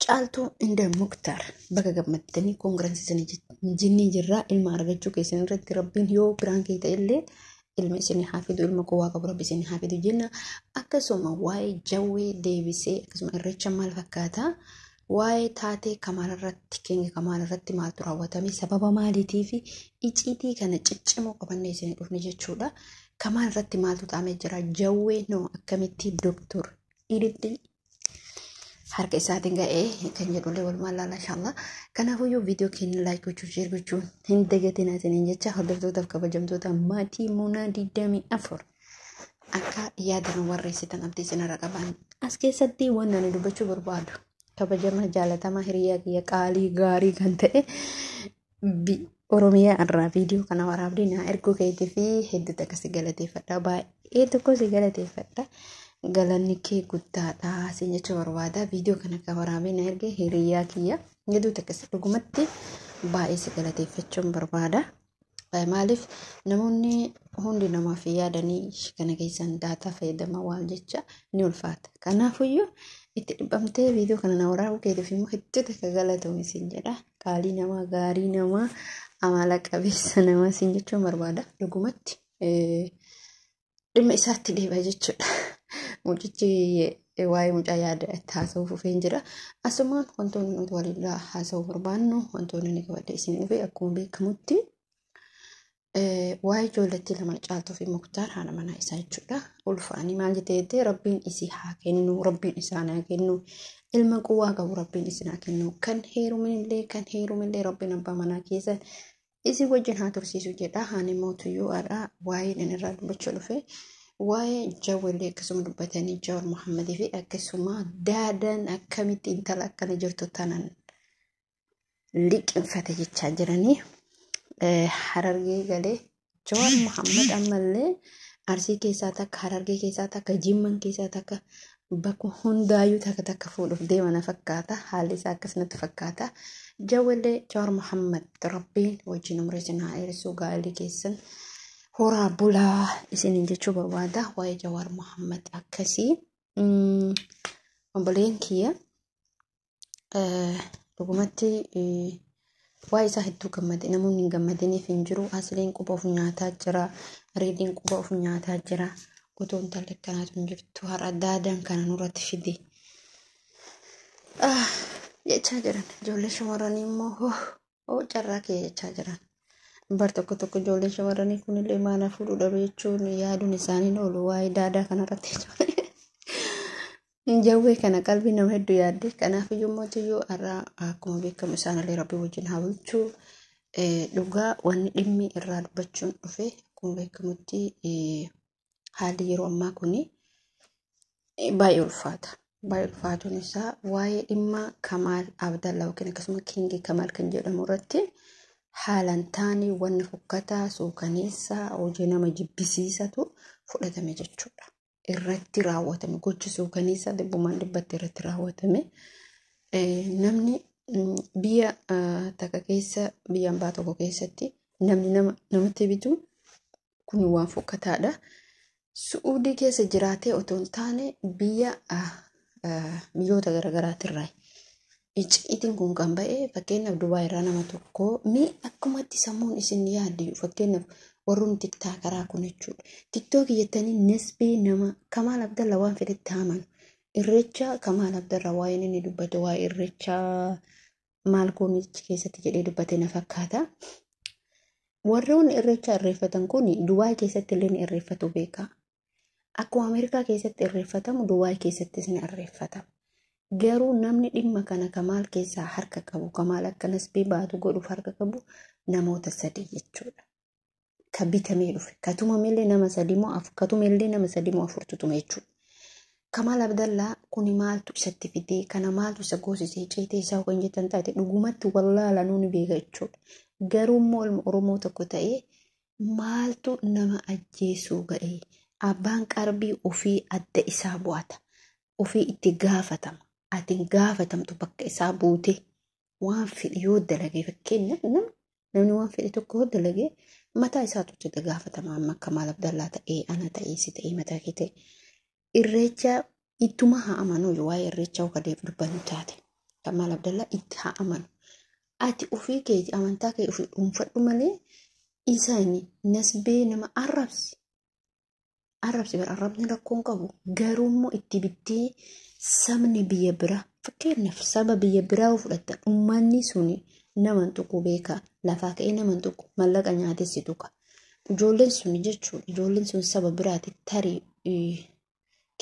Caaltuu inda Muktar bakka gammattanii koongiraansisanii jinnii jirraa ilma argachuu keessan irratti rabbiin yoo biraankii ta'e illee ilma isinii haafidu ilma qowwaa qabu rabbi isinii haafidu jenna. Akkasuma waa'ee jawwee deebisee akkasuma irreecha maal fakkaata waa'ee taatee Kamaal irratti keenya Kamaal irratti maaltu raawwatame sababa maaliitii fi iciitii kana ciccimoo qabannee isinii dhufne jechuudha. Kamaal irratti maaltu ta'amee jira jawwee noo akkamitti doktor Ididdi harka isaatiin ga'ee kan jedhullee walumaa laala inshallah. Kanaafuu viidiyoo keenya laayik gochuu sheer gochuun hin dagatinaa isiniin jecha hordoftootaaf kabajamtoota maatii Munaa 24 akka yaadan warreessitan abdii isinirra qaban as keessatti waan ani dubbachuu barbaadu kabajama jaalatamaa hiriyaa kiyya qaalii gaarii kan ta'e Oromiyaa irraa viidiyoo kana waraabdee na erguu keetii fi hedduutu akkasii galateeffadha baay'ee tokko si galateeffadha. Galanni kee guddaadha siin jecha barbaada viidiyoo kana akka waraabee na erge hiriyaa kiyya hedduutu akkasii dhugumatti baay'ee si galateeffachuun barbaada. Maaliif namoonni hundi namaaf yaadanii kana keessan daataa fayyadama waan jecha ni ulfaata. Kanaafiyyuu itti dhibbamtee viidiyoo kana na waraabuu keetiif immoo hedduutu akka galatoomii siin jedha. Qaalii namaa gaarii namaa amala qabeessa namaa siin jechuun barbaada. Dhugumatti dhimma isaatti deebi'a jechuudha. Mucichi waa'ee mucaa yaada itti haasa'uuf dhufeen jira. Asumaan wantoonni nuti walirraa haasa'uu barbaannu wantoonni ni qabadde isin dhufe akkuma beekamutti waa'ee ijoolletti lama Caaltuu fi Muktaar haadha manaa isaa jechuudha. Ulfaanii maal jettee rabbiin isii haa kennu rabbiin isaan haa kennu ilma quwwaa qabu rabbiin isin haa kennu kan heerumillee rabbiin abbaa manaa keessa isi wajjin haa tursiisu jedha. Haani mootuyyuu haadha waa'ee irraa dubbachuu dhufe. Waa'ee jawwellee akkasuma dubbatanii Jawaar Mohammadii fi akkasuma daadaan akkamitti intala akkana jirtu tanan liqinfate jechaa jiranii. Harargee galee Jawaar Mohammad ammallee Arsii keessaa takka Harargee keessaa takka Jimman keessaa takka bakka hundaayyuu takka fuudhuuf deemana fakkaata. Haalli isaa akkasumatti fakkaata. Jawwellee Jawaar Mohammad rabbiin wajjin umrii isin haa dheeressu gaalii keessan. Horaa bulaa isiniin jechuu barbaada waa'ee Jawaar Mohammad akkasii obboleen kiyya dhugumatti waa'ee isaa hedduu gammade namoonni hin gammadiniif hin jiru. Asliin quba of nyaataa jira reediin quba of nyaataa jira utuu intalli akkanaatu hin jirtu har'a daadaan kana nurratti fide jechaa jiran ijoollee shamarranii immoo carraa kee jechaa jiran. Bar tokko ijoolleen shamarranii kunillee maana fuudhuu dhabe jechuun yaaduun isaanii oolu waa'ee daadaa kanarratti jechuudha. Jawwee kana qalbii nama hedduu yaadde. Kanaafiyyuu mootiyyuu har'a akkuma beekamu isaanillee rabbii wajjin haa bulchu. Dhugaa wanni dhimmi irraa dubbachuun dhufe akkuma beekamutti haalli yeroo ammaa kuni baay'ee ulfaata. Baay'ee ulfaatuun isaa waa'ee dhimma Kamaal Abdallaa yookiin akkasuma Kiingii Kamaal kan jedhamu irratti haalaan taanii wanni fokkataa suukaneessaa hojii nama jibbisiisatu fudhatame jechuudha. Irratti raawwatame gochi suukaneessaa dhibbumaan dhibbatti irratti raawwatame. Namni biyya takka keessa biyya hambaa tokko keessatti namni namatti bitu kun waan fokkataadha. Su'uudii keessa jiraatee otoo hin taane biyyoota garaagaraatirraa iciitiin kun kan ba'e fakkeenyaaf Dubaay irraa nama tokko akkumatti sammuun isin yaaddu fakkeenyaaf warroonni tiktaakaraa kun jechuudha. Tiktookii jettanii nesbee nama Kamaal Abdallaa waan fedhetti haamanu irreecha Kamaal Abdallaa waa'een inni dubbate waa'ee irreecha maal koomichi keessatti jedhee dubbate na fakkaata. Warroonni irreecha irreeffatan kun Dubaay keessatti illee ni irreeffatu beeka. Akkuma Ameerikaa keessatti irreeffatamu Dubaay keessattis ni irreeffatama. Garuu namni dhimma kana Kamaal keessaa harka qabu Kamaal akkanas baatu godhuuf harka qabu namoota sadii jechuudha. Ka bitamee dhufe katumamellee nama sadii moo afurtu tume jechuudha. Kamaal Abdallaa kuni maaltu isatti fidee kana maaltu isa goosisee ceetee isaa kan jettan taate dhugumatti wallaala nuuni beeka jechuudha. Garuu immoo ilma Oromoo tokko ta'ee maaltu nama ajjeesuu ga'ee abbaan qarbii ofii adda isaa bu'ata. Ofii itti gaafatama. Ati gaafatamtu bakka isaa buute waan fedhi yoo dalagee fakkeenyaaf namni waan fedhi tokko yoo dalagee mataa isaatu itti gaafatama. Amma Kamaal Abdallaa ta'ee ana ta'ee si ta'ee mataa kee ta'e irreecha ittuma haa amanuu waa'ee irreecha kadeef dubbannu taate. Kamaal Abdallaa itti haa amanu. Ati ofii keeti amantaa kee ofii dhuunfadhu malee isaanii nasbee nama arrabsi. Arrabsi bara arrabni rakkoon qabu garuu immoo itti bittee sabni biyya biraa fakkeenyaaf saba biyya biraa fudhatan uummanni suni naman tokko beeka lafaa ka'ee naman tokko mallaqa nyaatessi tuqa. Ijoolleen suni jechuudha ijoolleen sun saba biraati tarii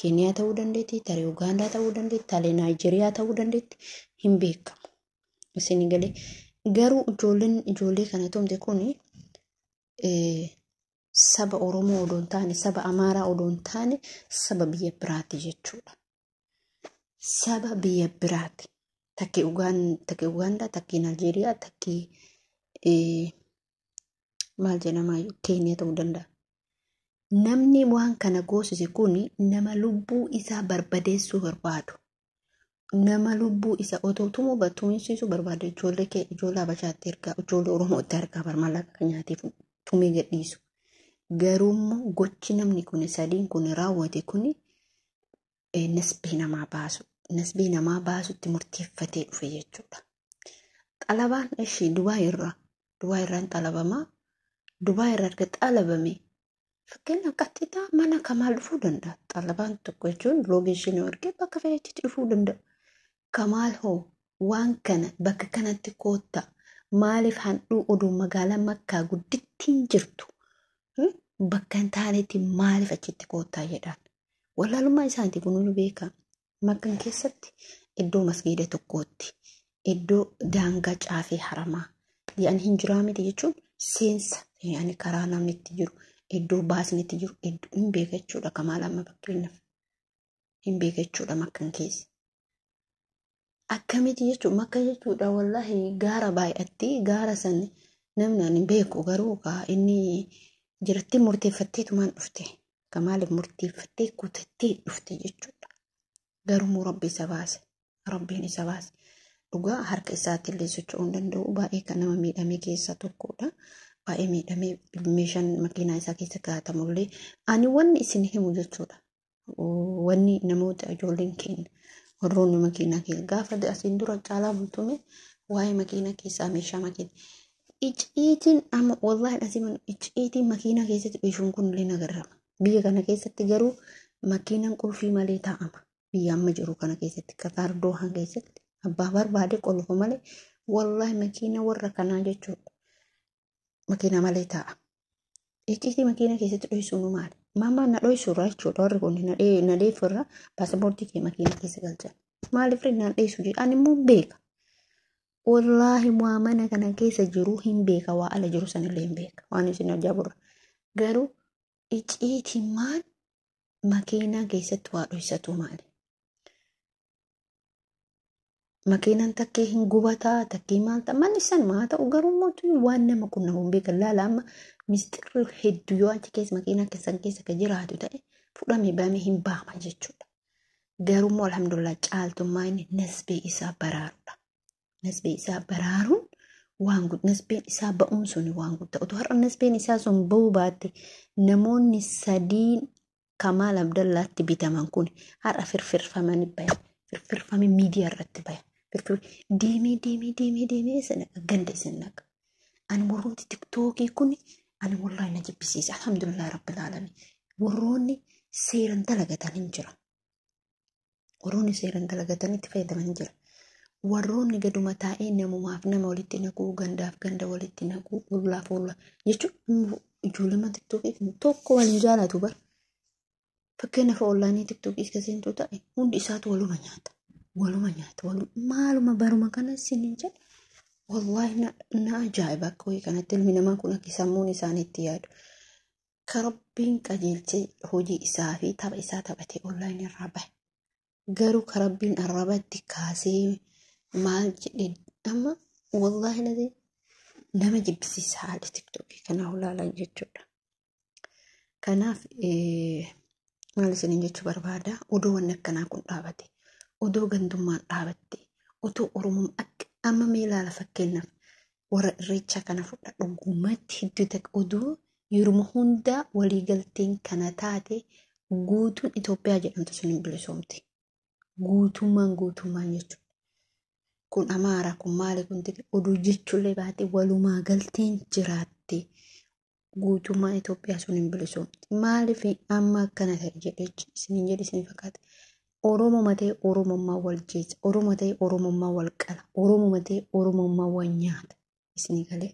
Keeniyaa ta'uu dandeetti, tarii Ugaandaa ta'uu dandeetti, tarii Naayijeriyaa ta'uu dandeetti hin beekamu. Isin galee garuu ijoollee kana tumte kuni saba Oromoo odoo hin taane saba Amaaraa odoo hin taane saba biyya biraati jechuudha. Saba biyya biraati. Takkii Ugaandaa, takkii Naayijeriyaa, takkii maal jedhamaa Keeniyaa ta'uu danda'a. Namni waan kana goosise kuni nama lubbuu isaa barbadeessuu barbaadu. Nama lubbuu isaa otoo tumuu battuumsiisuu barbaadu ijoollee Habashaatti ergaa ijoollee Oromootti ergaa barmallaqa nyaatiif tumee gadhiisu. Garuu immoo gochi namni kun sadiin kun raawwate kuni nasbii namaa baasu. Nasbii namaa baasutti murteeffatee dhufe jechuudha. Xalabaan ishee Dubaay irraan xalabamaa. Dubaay irraa erga xalabame fakkeenyaaf qaxxitaa mana Kamaal dhufuu danda'a. Xalabaan tokko jechuun loogeeshinii argee bakka fe'eetti dhufuu danda'a. Kamaal hoo waan kana bakka kanatti koottaa maaliif handhuu oduu magaalaa Makkaa guddittiin jirtu bakka hin taanetti maaliif achitti koottaa jedhaan. Wallaalummaa isaaniiti kunuun beeka. Makkaan keessatti iddoo masgiida tokkootti iddoo daangaa caafee haramaa yaani hin jiraa miti jechuun seensa yaani karaa namni itti jiru iddoo baasni itti jiru iddoo hin beeka jechuudha. Kamaal amma fakkeenyaaf hin beeka jechuudha Makkaan keessa. Akkamitti jechuudha Makka jechuudha wallaahi gaara baay'atti gaara san namni hin beeku garuu inni jiratti murteeffatteetumaan dhufte. Kamaaliif murteeffattee kutattee dhufte jechuudha. Garuu Rabbi isa baase. Rabbiin isa baase. Dhugaa harka isaatti illee socho'uu hin danda'u. Baay'ee kan nama miidhame keessaa tokkodha. Baay'ee miidhamee meeshaan makiinaa isaa keessa kaa'atamullee ani wanni isin himu jechuudha. Wanni namoota ijoolleen keenya warroonni makiinaa keessa gaafa asiin dura caalaa bultume waa'ee makiinaa keessaa meeshaa makiinaa. Icciitiin amma wallaahi asiin icciitiin makiinaa keessatti dhiishuun kun illee nagarrama. Biyya kana keessatti garuu makiinaan qulfii malee taa'ama. Biyya amma jiru kana keessatti Qatar Doohan keessatti abbaa barbaade qolfa malee wallaahi makiinaa warra kanaa jechuudha. Makiinaa malee taa'a. Icciitii makiinaa keessatti dhiisuun maali? Maama na dhiisurraa jechuudha warri kun na dhiisurraa paasapoortii kee makiinaa keessa galchan. Maaliif na dhiisu jedhu ani immoo beeka. Wallaahi waa mana kana keessa jiru hin beeka waa ala jiru sanillee hin beeka waan isin ajaa'iburra. Garuu icciitii maal makiinaa keessatti waa dhoysatu maali? Makiinaan takkee hin gubataa takkee maal ta'a manni san maa ta'u garuu mootummaa waan nama qunnamu hin beekan laala amma mistirri hedduu yoo achi keessa makiinaa keessan keessa ka jiraatu ta'e fudhamee baamee hin baama jechuudha. Garuu immoo alhamdulillah caaltummaa inni nasbee isaa baraaruudha. Nasbee isaa baraaruun waan nasbeen isaa ba'uun suni waan guddaa otoo har'a nasbeen isaa sun ba'uu baatte namoonni sadiin Kamaal Abdallaatti bitaman kun har'a firfirfamanii bayan firfirfamee miidiyaa irratti bayan. Deemee sana ganda isin naqa. Ani warrooti tiktookii kun ani wallaahi na jibbisiisa. Alhamdulillah rabbil alamin. Warroonni seeran dalagatan hin jira. Warroonni seeran dalagatan itti fayyadaman hin jira. Warroonni gaduma taa'ee namumaaf nama walitti naquu gandaaf ganda walitti naquu ollaaf olla jechuun ijoollee tiktookii tokko waliin jaalatu bara. Fakkeenyaaf ollaanii tiktookii keessatti ta'e hundi isaatu waluma nyaata. Maaluma baruma kana isin jedha. Wallaahi na ajaa'iba akka wayii kanatti ilmi namaa kun akka sammuun isaaniitti yaadu. Ka Rabbiin qajeelchee hojii isaa fi tapha isaa taphatee online irraa bahe. Garuu ka Rabbiin arrabatti kaasee maal jedhee amma wallaahi nama jibbisiisa haala tiktookii kana ulaalan jechuudha. Kanaaf maal isiniin jechuu barbaada odoo wanni akkanaa kun dhaabate. Odoo gandummaan dhaabatte otoo Oromoon akka amma mee ilaala fakkeenyaaf warra irreecha kana fudha dhugumatti hedduu ta'e odoo yeruma hundaa waliigalteen kana taate guutuun Itoophiyaa jedhamtu sun hin bilisoomte. Guutummaan jechuudha. kun Amaara kun maali kun oduu jechuullee baate walumaa galteen jiraatte guutummaa Itoophiyaa sun hin bilisoomti. Maaliif amma akkana ta'e jedhee isin jedhe isin fakkaate. Oromoo matee Oromummaa wal jecha, Oromoo matee Oromummaa wal qala, Oromoo matee Oromummaa wal nyaata. Isin galee.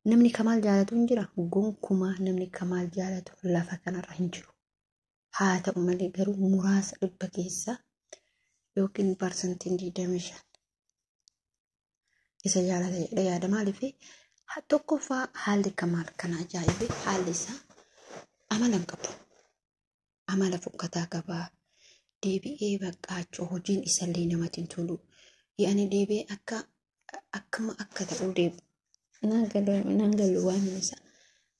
Namni Kamaal jaalatu hin jira. Gonkumaa namni Kamaal jaalatu lafa kanarra hin jiru. Haa ta'u malee garuu muraasa dhibba keessa yookiin parsantiin 25 isa jaalata jedhee yaada. Maaliif tokkoffaa haalli Kamaal kana ajaa'ibe haalli isaa amala hin qabu. Amala fokkataa qabaa. Deebi'ee baqqaachuu hojiin isallee namatti hin tolu. Yaani deebi'ee akka ta'u deebi'u. Naan galu waan isaa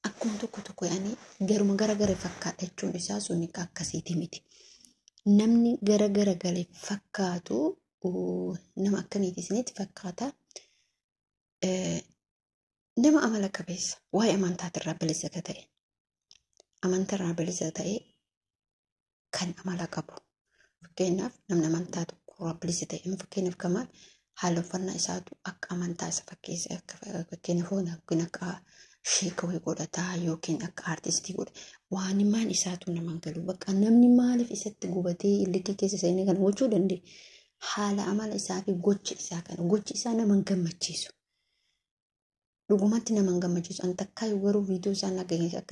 akkuma tokko yaani garuma gara fakkaata jechuun isaa sun akkasiiti miti. Namni gara galee fakkaatu nama akkamiiti isinitti fakkaata. Nama amala qabeessa waa'ee amantaatirraa bilisa ta'e. Amantarraa bilisa ta'e kan amala qabu. Fakkeenyaaf namni amantaa tokkorraa bilisa ta'e fakkeenyaaf Kamaal haala uffannaa isaatu akka amantaa isa fakkeessa akka fakkeenyaaf yookiin akka sheekawee godhataa yookiin akka aartistii godha waan maan isaatu nama galu bakka namni maaliif isatti gubatee illee keessa seenee kan gochuu danda'e haala amala isaa fi gochi isaa kana gochi isaa nama gammachiisu dhugumatti nama gammachiisu an takkaa garuu viidiyoo isaa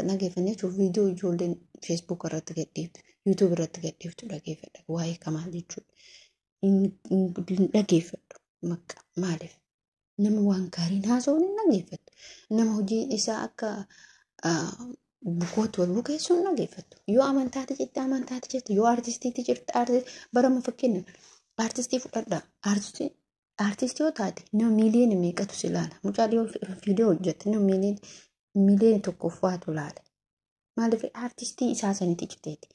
nageeffannee jechuun viidiyoo ijoolleen Facebook irratti gadhiiftu YouTube irratti gadhiiftu dhageeffadha waa'ee Kamaal jechuudha hin dhageeffadhu. Makka maaliif nama waan gaariin haasa'uun hin dhageeffattu. Nama hojii isaa akka bukootti wal bukeessuun hin dhageeffattu. Yoo amantaati jette yoo aartistiitti jirti barama fakkeenyaaf aartistii fudhadhaa. Aartistii yoo taate nama miiliyoona meeqatu si ilaala. Mucaa dhiyoo viidiyoo hojjette nama miiliyoona tokkoffaatu ilaala. Maaliif aartistii isaa sanitti jirteeti.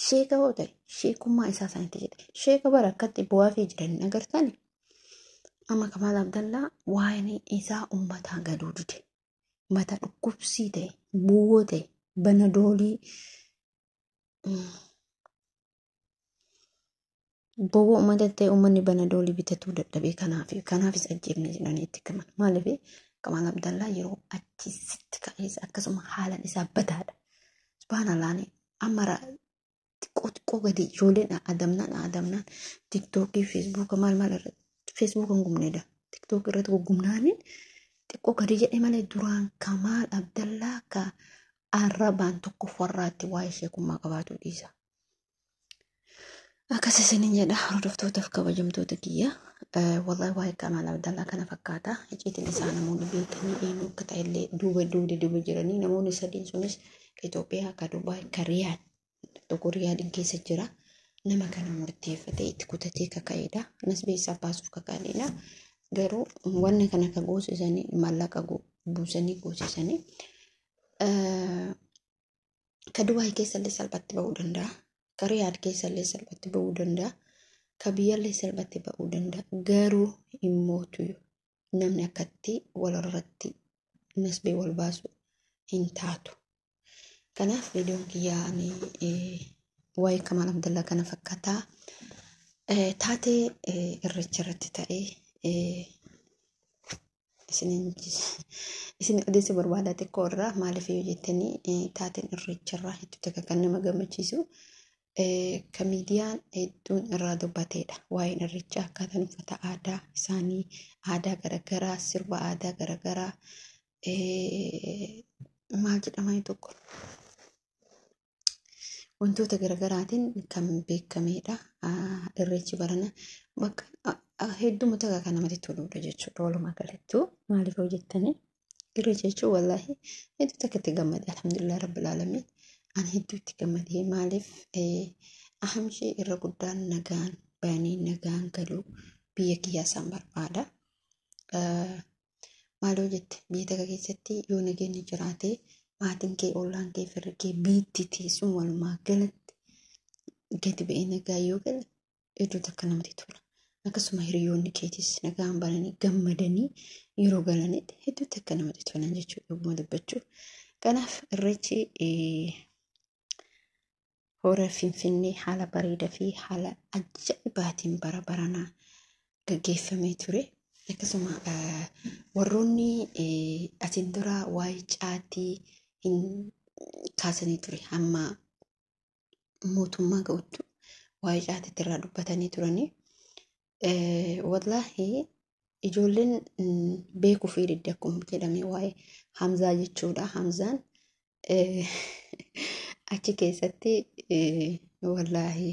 Sheeka yoo ta'e sheekummaa isaa sanitti jirte. Sheeka bara akkatti bu'aa fi jiran agartani. Amma Kamaal Abdallaa waa'een isaa uummataa gaduu dide. Mata dhukkubsii ta'e, bu'oo ta'e, banadoolii bu'oo uummata ta'e uummanni banadoolii bitatuu dadhabee kanaafis ajjeefne jedhanii itti himan. Maaliif Kamaal Abdallaa yeroo achisitti ka'eessa akkasuma haalaan isaa bataadha. Subhaanallaah amma xiqqoo gadi ijoolleen adamnaan TikTokii, Facebook maal irratti Facebook gumneedha. TikTok irratti gumnaaniin xiqqoo gadi jedhee malee duraan Kamaal Abdallaa ka arrabaan tokko warraatti waa'ee sheekummaa qabaatu dhiisa. Akkas isiniin jedha hordoftootaaf kabajamtoota kiyya. Wallahi waa'ee Kamaal Abdallaa kana fakkaata. Icciitiin isaa namoonni beekanii eenyu akka ta'ellee duuba jiranii namoonni sadiin sunis Itoophiyaa ka Dubaay ka Riyaad tokko Riyaadin keessa jira. Nama kana murteeffatee itti kutatee kaka'edha. Nas beesaa baasuuf kaka'edha. Garuu wanni kana ka goosisanii maallaqa buusanii goosisanii ka Dubaay keessallee salphatti ba'uu danda'a. Ka Riyaad keessallee salphatti ba'uu danda'a. Ka biyyallee salphatti ba'uu danda'a. Garuu immootu namni akkatti walirratti nasbee wal baasu hin taatu. Kanaaf viidiyoon kiyyaa waa'ee Kamaal Abdallaa kana fakkaata. Taatee irreecha irratti ta'ee isin odeessa barbaadaa xiqqoo irraa maaliif yoo jettanii taateen irreecha irraa hedduu kan nama gammachiisu kan miidiyaan hedduun irraa dubbateedha. Waa'een irreechaa akkaataan uffata aadaa isaanii aadaa garaagaraa sirba aadaa garaagaraa maal jedhama tokko. Wantoota garaagaraatiin kan beekamedha. Irreechi barana bakka heddumata kan namatti toludha jechuudha. Walumaa galatti maaliif hojjettanii irreecha jechuun wallaahi hedduu takkatti gammade alhamdulillah rabbil aalamiin ani hedduu itti gammadee maaliif ahamshee irra guddaan nagaan bayanii nagaan galuu biyya kiyyaa isaan barbaada. Maal hojjette biyya takka keessatti yoo nageenyi jiraate maatiin kee ollaan kee firri kee biitti teessuun walumaa galatti gadi ba'ee nagaa yoo gala hedduu takka namatti tola. Akkasuma hiriyoonni keetis nagaan bananii gammadanii yeroo galanitti hedduu takka namatti tolan jechuudha dhuguma dubbachuu. Kanaaf irreechi hora Finfinnee haala bareedaa fi haala ajaa'ibaatiin bara baranaa gaggeeffamee ture. Akkasuma warroonni asin dura waa'ee caatii hin kaasanii ture hamma mootummaa ga'utti waa'ee caatiitti irraa dubbatanii turanii. Wallaahi ijoolleen beekuu fi didde akkuma jedhame waa'ee Hamzaa jechuudha. Hamzaan achi keessatti wallaahi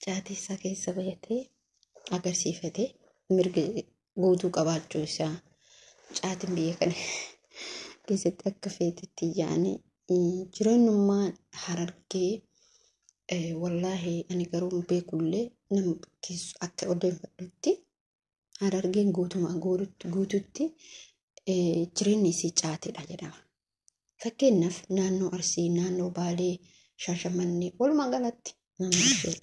caatii isaa keessa bayatee agarsiifate mirga guutuu qabaachuu isaa caatiin biyya kana keessatti akka feetetti yaa'anii jireenyummaan Harargee wallaahi ani garuu beekullee nama keessu akka odeeffadhutti Harargeen guututti jireenyi isii caatiidha jedhama. Fakkeenyaaf naannoo Arsii, naannoo Baalee, Shaashamannee walumaa galatti naannoo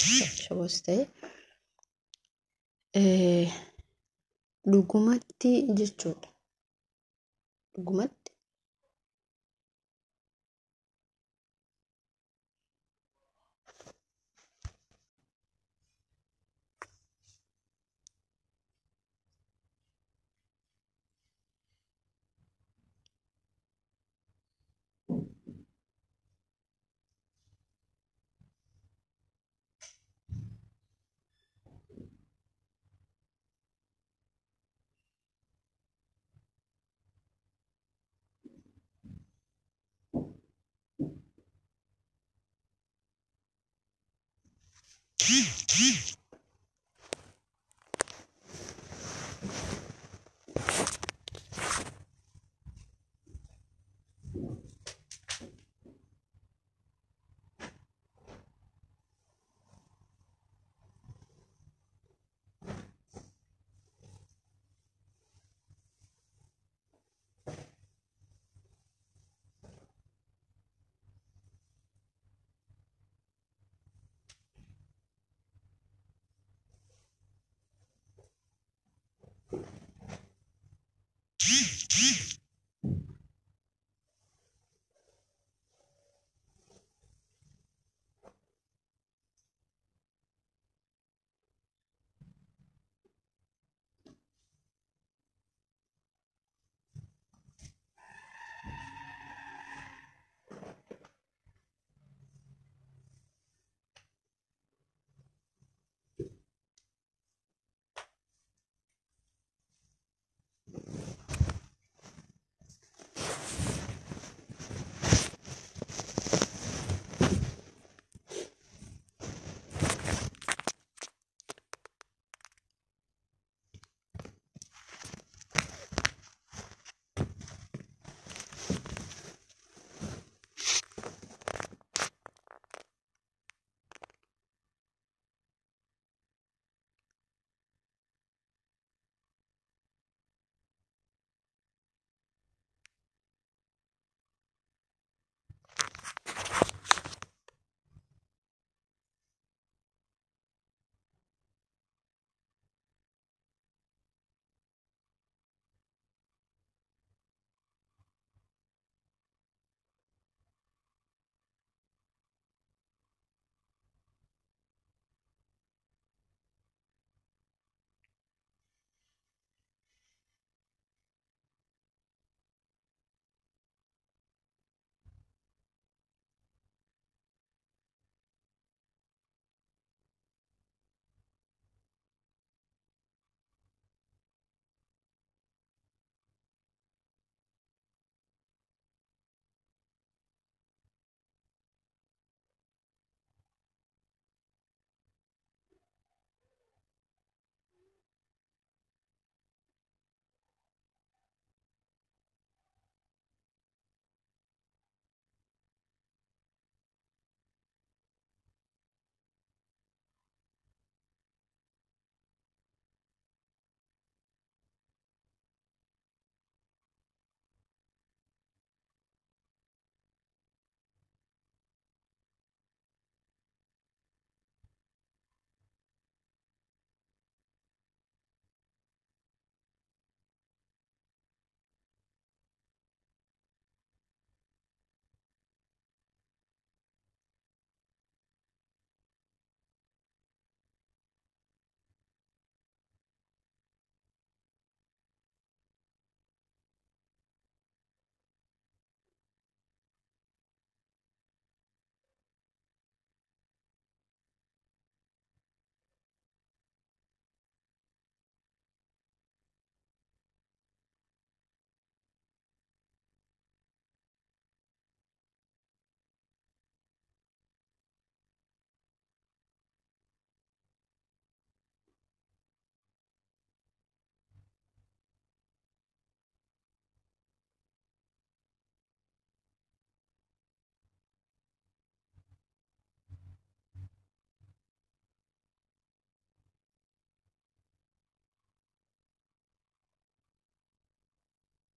Shawas ta'e dhugumatti jechuudha. Dhugumatti